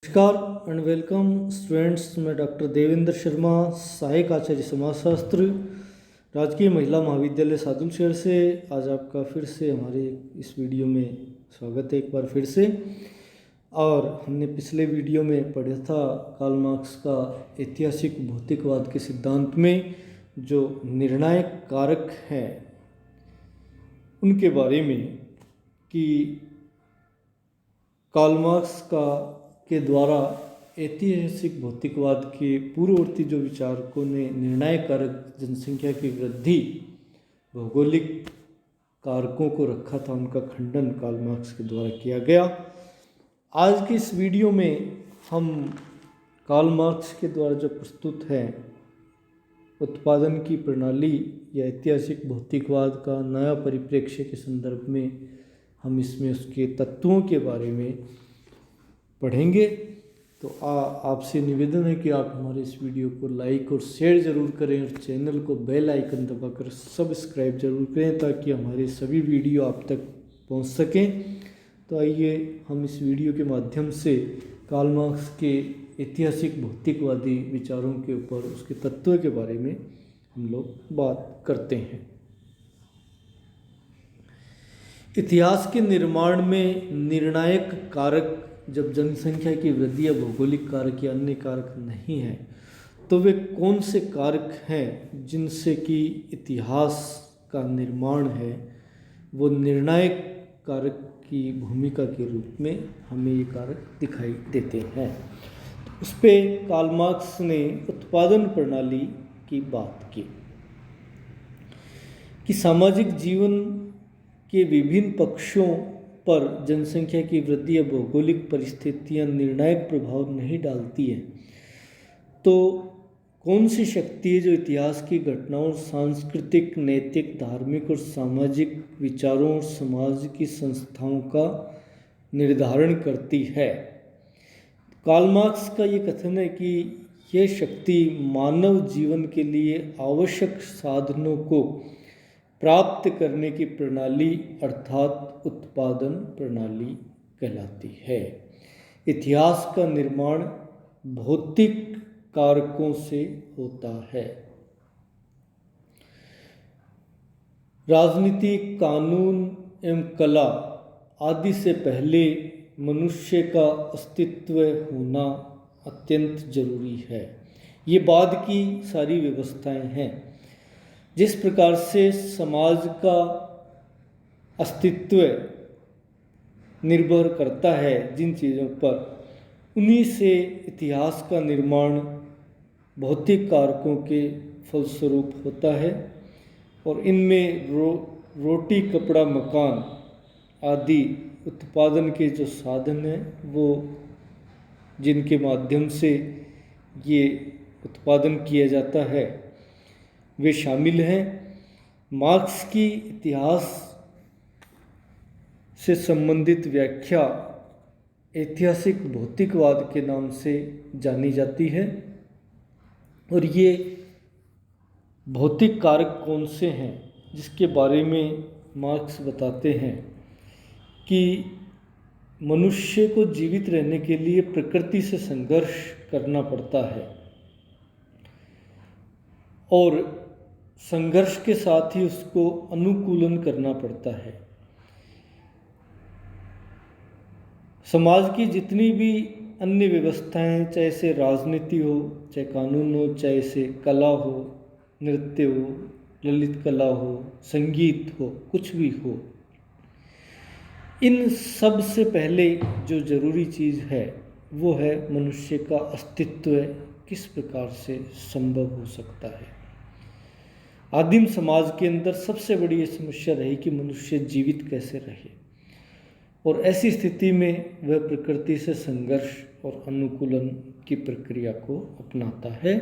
नमस्कार and welcome students. मैं doctor Devendra Sharma, सहायक आचार्य समाजशास्त्र, राजकीय महिला महाविद्यालय सादुल शहर से आज आपका फिर से हमारे इस वीडियो में स्वागत है एक बार फिर से। और हमने पिछले वीडियो में पढ़ा था कार्ल मार्क्स का ऐतिहासिक भौतिकवाद के सिद्धांत में जो निर्णायक कारक हैं उनके बारे में कि कार्ल मार्क्स के द्वारा ऐतिहासिक भौतिकवाद के पूर्ववर्ती जो विचारकों ने निर्णायक कारक जनसंख्या की वृद्धि भौगोलिक कारकों को रखा था, उनका खंडन कार्ल मार्क्स के द्वारा किया गया। आज की इस वीडियो में हम कार्ल मार्क्स के द्वारा जो प्रस्तुत है उत्पादन की प्रणाली या ऐतिहासिक भौतिकवाद का नया परिप्रेक्ष्य के संदर्भ में हम इसमें उसके तत्वों के बारे में पढ़ेंगे। तो आपसे निवेदन है कि आप हमारे इस वीडियो को लाइक और शेयर ज़रूर करें और चैनल को बेल आइकन दबाकर सब्सक्राइब जरूर करें ताकि हमारे सभी वीडियो आप तक पहुंच सकें। तो आइए हम इस वीडियो के माध्यम से कार्ल मार्क्स के ऐतिहासिक भौतिकवादी विचारों के ऊपर उसके तत्वों के बारे में हम लोग बात करते हैं। इतिहास के निर्माण में निर्णायक कारक जब जनसंख्या की वृद्धि या भौगोलिक कारक या अन्य कारक नहीं है तो वे कौन से कारक हैं जिनसे कि इतिहास का निर्माण है वो निर्णायक कारक की भूमिका के रूप में हमें ये कारक दिखाई देते हैं। उस पर कार्ल मार्क्स ने उत्पादन प्रणाली की बात की कि सामाजिक जीवन के विभिन्न पक्षों पर जनसंख्या की वृद्धि या भौगोलिक परिस्थितियां निर्णायक प्रभाव नहीं डालती है तो कौन सी शक्ति है जो इतिहास की घटनाओं, सांस्कृतिक, नैतिक, धार्मिक और सामाजिक विचारों और समाज की संस्थाओं का निर्धारण करती है। कार्ल मार्क्स का ये कथन है कि यह शक्ति मानव जीवन के लिए आवश्यक साधनों को प्राप्त करने की प्रणाली अर्थात उत्पादन प्रणाली कहलाती है। इतिहास का निर्माण भौतिक कारकों से होता है। राजनीति, कानून एवं कला आदि से पहले मनुष्य का अस्तित्व होना अत्यंत जरूरी है। ये बाद की सारी व्यवस्थाएं हैं। जिस प्रकार से समाज का अस्तित्व निर्भर करता है जिन चीज़ों पर, उन्हीं से इतिहास का निर्माण भौतिक कारकों के फलस्वरूप होता है। और इनमें रोटी, कपड़ा, मकान आदि उत्पादन के जो साधन हैं वो जिनके माध्यम से ये उत्पादन किया जाता है वे शामिल हैं। मार्क्स की इतिहास से संबंधित व्याख्या ऐतिहासिक भौतिकवाद के नाम से जानी जाती है। और ये भौतिक कारक कौन से हैं जिसके बारे में मार्क्स बताते हैं कि मनुष्य को जीवित रहने के लिए प्रकृति से संघर्ष करना पड़ता है और संघर्ष के साथ ही उसको अनुकूलन करना पड़ता है। समाज की जितनी भी अन्य व्यवस्थाएं, चाहे से राजनीति हो, चाहे कानून हो, चाहे से कला हो, नृत्य हो, ललित कला हो, संगीत हो, कुछ भी हो, इन सब से पहले जो जरूरी चीज़ है वो है मनुष्य का अस्तित्व किस प्रकार से संभव हो सकता है। आदिम समाज के अंदर सबसे बड़ी ये समस्या रही कि मनुष्य जीवित कैसे रहे और ऐसी स्थिति में वह प्रकृति से संघर्ष और अनुकूलन की प्रक्रिया को अपनाता है।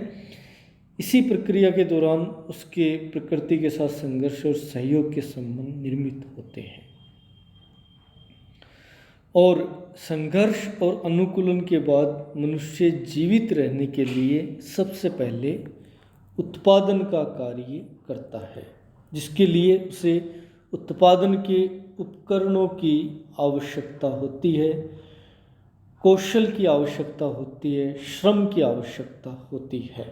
इसी प्रक्रिया के दौरान उसके प्रकृति के साथ संघर्ष और सहयोग के संबंध निर्मित होते हैं और संघर्ष और अनुकूलन के बाद मनुष्य जीवित रहने के लिए सबसे पहले उत्पादन का कार्य करता है जिसके लिए उसे उत्पादन के उपकरणों की आवश्यकता होती है कौशल की आवश्यकता होती है, श्रम की आवश्यकता होती है,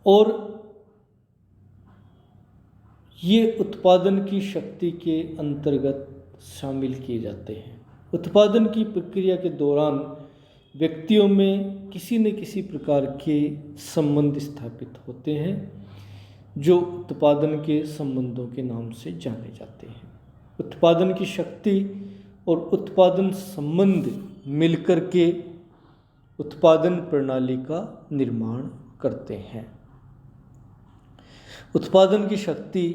और ये उत्पादन की शक्ति के अंतर्गत शामिल किए जाते हैं। उत्पादन की प्रक्रिया के दौरान व्यक्तियों में किसी न किसी प्रकार के संबंध स्थापित होते हैं जो उत्पादन के संबंधों के नाम से जाने जाते हैं। उत्पादन की शक्ति और उत्पादन संबंध मिलकर के उत्पादन प्रणाली का निर्माण करते हैं। उत्पादन की शक्ति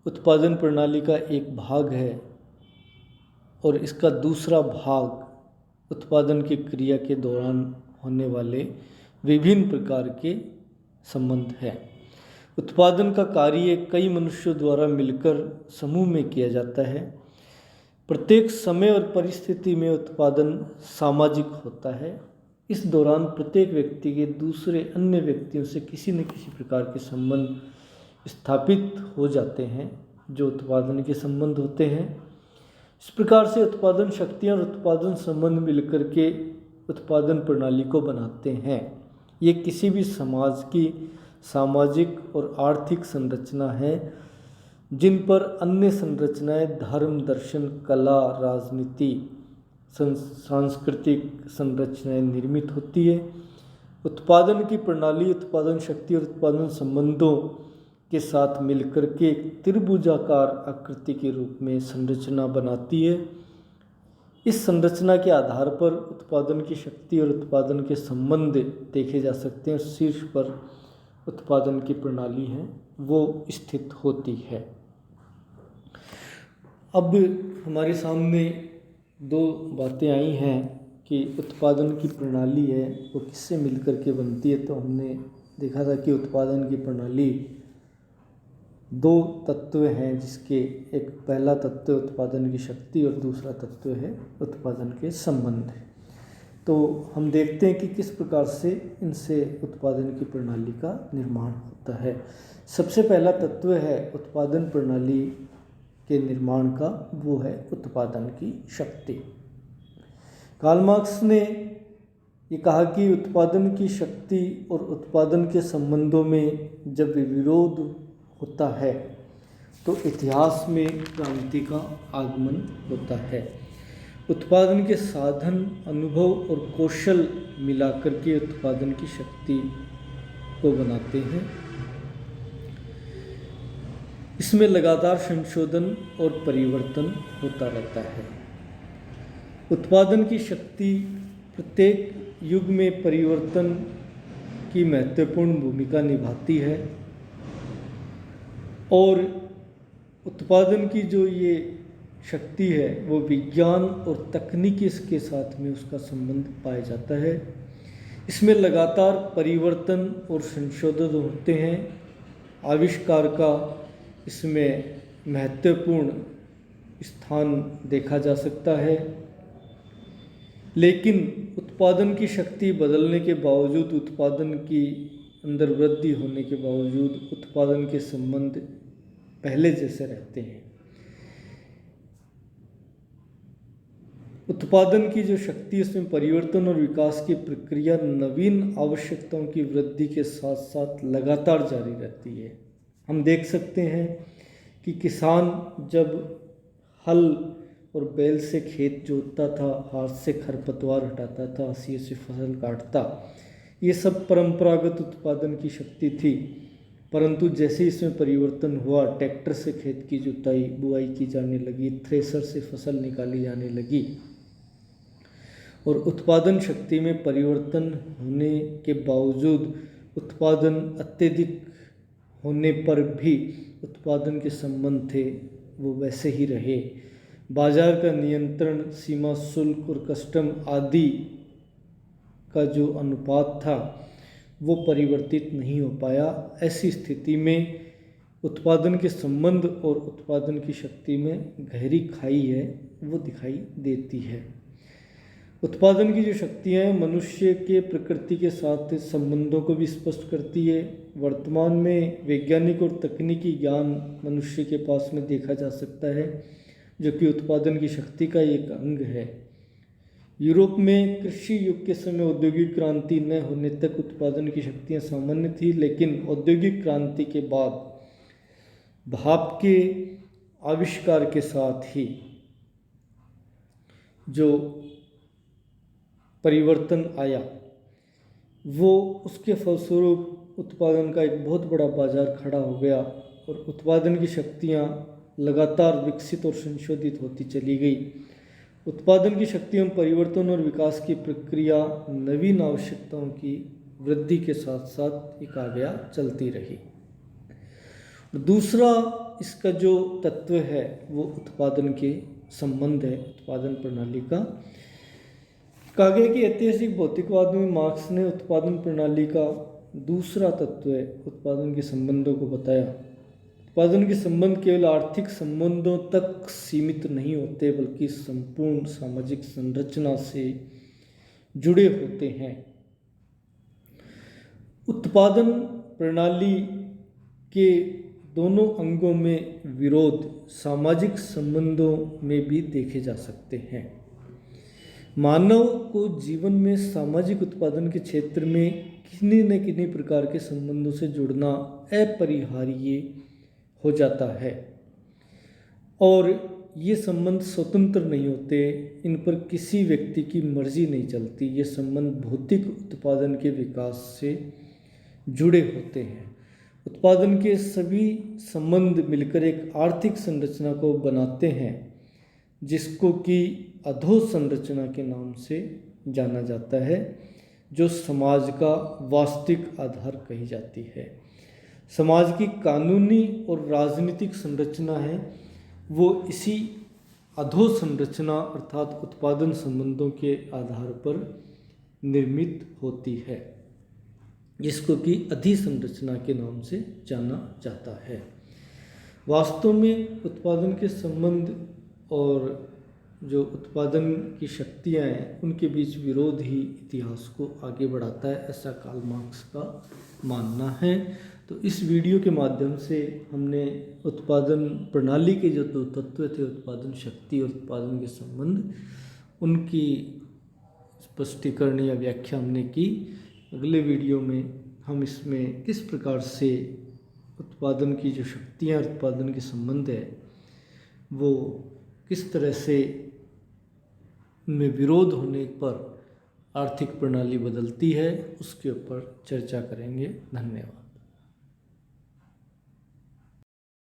उत्पादन प्रणाली का एक भाग है और इसका दूसरा भाग उत्पादन की क्रिया के दौरान होने वाले विभिन्न प्रकार के संबंध है। उत्पादन का कार्य कई मनुष्यों द्वारा मिलकर समूह में किया जाता है। प्रत्येक समय और परिस्थिति में उत्पादन सामाजिक होता है। इस दौरान प्रत्येक व्यक्ति के दूसरे अन्य व्यक्तियों से किसी न किसी प्रकार के संबंध स्थापित हो जाते हैं जो उत्पादन के संबंध होते हैं। इस प्रकार से उत्पादन शक्तियाँ और उत्पादन संबंध मिलकर के उत्पादन प्रणाली को बनाते हैं। ये किसी भी समाज की सामाजिक और आर्थिक संरचना है जिन पर अन्य संरचनाएं धर्म, दर्शन, कला, राजनीति, सांस्कृतिक संरचनाएं निर्मित होती है। उत्पादन की प्रणाली उत्पादन शक्ति और उत्पादन संबंधों के साथ मिलकर के एक त्रिभुजाकार आकृति के रूप में संरचना बनाती है। इस संरचना के आधार पर उत्पादन की शक्ति और उत्पादन के संबंध देखे जा सकते हैं। शीर्ष पर उत्पादन की प्रणाली है वो स्थित होती है। अब हमारे सामने दो बातें आई हैं कि उत्पादन की प्रणाली है वो किससे मिलकर के बनती है। तो हमने देखा था कि उत्पादन की प्रणाली दो तत्व हैं जिसके एक पहला तत्व उत्पादन की शक्ति और दूसरा तत्व है उत्पादन के संबंध। तो हम देखते हैं कि किस प्रकार से इनसे उत्पादन की प्रणाली का निर्माण होता है। सबसे पहला तत्व है उत्पादन प्रणाली के निर्माण का, वो है उत्पादन की शक्ति। कार्ल मार्क्स ने ये कहा कि उत्पादन की शक्ति और उत्पादन के संबंधों में जब विरोध होता है तो इतिहास में क्रांति का आगमन होता है। उत्पादन के साधन, अनुभव और कौशल मिलाकर के उत्पादन की शक्ति को बनाते हैं। इसमें लगातार संशोधन और परिवर्तन होता रहता है। उत्पादन की शक्ति प्रत्येक युग में परिवर्तन की महत्वपूर्ण भूमिका निभाती है और उत्पादन की जो ये शक्ति है वो विज्ञान और तकनीकी के साथ में उसका संबंध पाया जाता है। इसमें लगातार परिवर्तन और संशोधन होते हैं। आविष्कार का इसमें महत्वपूर्ण स्थान देखा जा सकता है, लेकिन उत्पादन की शक्ति बदलने के बावजूद, उत्पादन की अंदर वृद्धि होने के बावजूद उत्पादन के संबंध पहले जैसे रहते हैं। उत्पादन की जो शक्ति है उसमें परिवर्तन और विकास की प्रक्रिया नवीन आवश्यकताओं की वृद्धि के साथ साथ लगातार जारी रहती है। हम देख सकते हैं कि किसान जब हल और बैल से खेत जोतता था, हाथ से खरपतवार हटाता था, हंसिए से फसल काटता, ये सब परंपरागत उत्पादन की शक्ति थी। परंतु जैसे इसमें परिवर्तन हुआ, ट्रैक्टर से खेत की जुताई बुआई की जाने लगी, थ्रेसर से फसल निकाली जाने लगी और उत्पादन शक्ति में परिवर्तन होने के बावजूद उत्पादन अत्यधिक होने पर भी उत्पादन के संबंध थे वो वैसे ही रहे। बाजार का नियंत्रण, सीमा शुल्क और कस्टम आदि का जो अनुपात था वो परिवर्तित नहीं हो पाया। ऐसी स्थिति में उत्पादन के संबंध और उत्पादन की शक्ति में गहरी खाई है वो दिखाई देती है। उत्पादन की जो शक्तियाँ हैं मनुष्य के प्रकृति के साथ संबंधों को भी स्पष्ट करती है। वर्तमान में वैज्ञानिक और तकनीकी ज्ञान मनुष्य के पास में देखा जा सकता है जो कि उत्पादन की शक्ति का एक अंग है। यूरोप में कृषि युग के समय औद्योगिक क्रांति न होने तक उत्पादन की शक्तियाँ सामान्य थी, लेकिन औद्योगिक क्रांति के बाद भाप के आविष्कार के साथ ही जो परिवर्तन आया वो उसके फलस्वरूप उत्पादन का एक बहुत बड़ा बाजार खड़ा हो गया और उत्पादन की शक्तियाँ लगातार विकसित और संशोधित होती चली गई। उत्पादन की शक्तियों में परिवर्तन और विकास की प्रक्रिया नवीन आवश्यकताओं की वृद्धि के साथ साथ एक आगे चलती रही। दूसरा इसका जो तत्व है वो उत्पादन के संबंध है, उत्पादन प्रणाली का। कहा गया कि ऐतिहासिक भौतिकवाद में मार्क्स ने उत्पादन प्रणाली का दूसरा तत्व है उत्पादन के संबंधों को बताया। उत्पादन के संबंध केवल आर्थिक संबंधों तक सीमित नहीं होते बल्कि संपूर्ण सामाजिक संरचना से जुड़े होते हैं। उत्पादन प्रणाली के दोनों अंगों में विरोध सामाजिक संबंधों में भी देखे जा सकते हैं। मानव को जीवन में सामाजिक उत्पादन के क्षेत्र में किन्हीं न किन्हीं प्रकार के संबंधों से जुड़ना अपरिहार्य हो जाता है और ये संबंध स्वतंत्र नहीं होते, इन पर किसी व्यक्ति की मर्जी नहीं चलती। ये संबंध भौतिक उत्पादन के विकास से जुड़े होते हैं। उत्पादन के सभी संबंध मिलकर एक आर्थिक संरचना को बनाते हैं जिसको कि अधोसंरचना के नाम से जाना जाता है, जो समाज का वास्तविक आधार कही जाती है। समाज की कानूनी और राजनीतिक संरचना है वो इसी अधोसंरचना अर्थात उत्पादन संबंधों के आधार पर निर्मित होती है, जिसको कि अधिसंरचना के नाम से जाना जाता है। वास्तव में उत्पादन के संबंध और जो उत्पादन की शक्तियाँ हैं उनके बीच विरोध ही इतिहास को आगे बढ़ाता है, ऐसा कार्ल मार्क्स का मानना है। तो इस वीडियो के माध्यम से हमने उत्पादन प्रणाली के जो दो तत्व थे, उत्पादन शक्ति और उत्पादन के संबंध, उनकी स्पष्टीकरण या व्याख्या हमने की। अगले वीडियो में हम इसमें किस प्रकार से उत्पादन की जो शक्तियाँ उत्पादन के संबंध है वो किस तरह से में विरोध होने पर आर्थिक प्रणाली बदलती है उसके ऊपर चर्चा करेंगे। धन्यवाद।